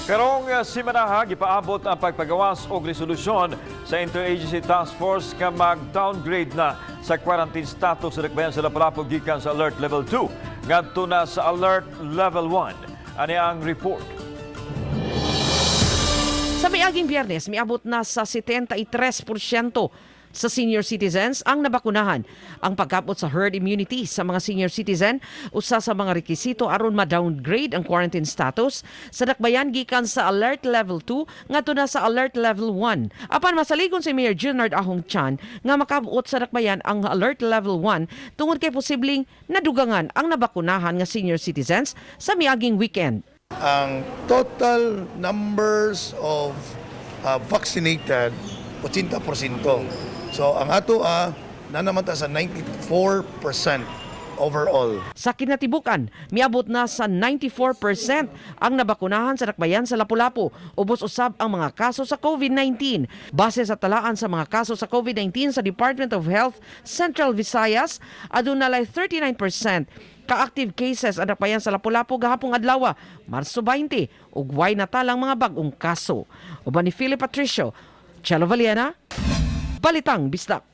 Karong simanaha gipaabot ang pagpagawas og resolusyon sa Interagency Task Force nga mag-downgrade na sa quarantine status sa Dakbayan sa Lapu-Lapu gikan sa Alert Level 2 ngadto na sa Alert Level 1. Ani ang report. Sa miaging Biyernes, miabot na sa 73% sa senior citizens ang nabakunahan. Ang pagkapot sa herd immunity sa mga senior citizen usa sa mga rekisito aron ma-downgrade ang quarantine status sa Dakbayan gikan sa Alert Level 2 ngadto na sa Alert Level 1. Apan masaligon si Mayor Junard Ahong Chan nga makabuot sa Dakbayan ang Alert Level 1 tungod kay posibleng nadugangan ang nabakunahan nga senior citizens sa miaging weekend. Ang total numbers of vaccinated 80%. So ang ato nanamata sa 94% overall. Sa kinatibukan, miabot na sa 94% ang nabakunahan sa Dakbayan sa Lapu-Lapu. Ubos usab ang mga kaso sa COVID-19. Base sa talaan sa mga kaso sa COVID-19 sa Department of Health Central Visayas, adunay 39% ka-active cases ang Dakbayan sa Lapu-Lapu gahapong adlaw, Marso 20, ug way natalang mga bag-ong kaso. Uban ni Philip Patricio, Chelo Valiena, Balitang Bisdak.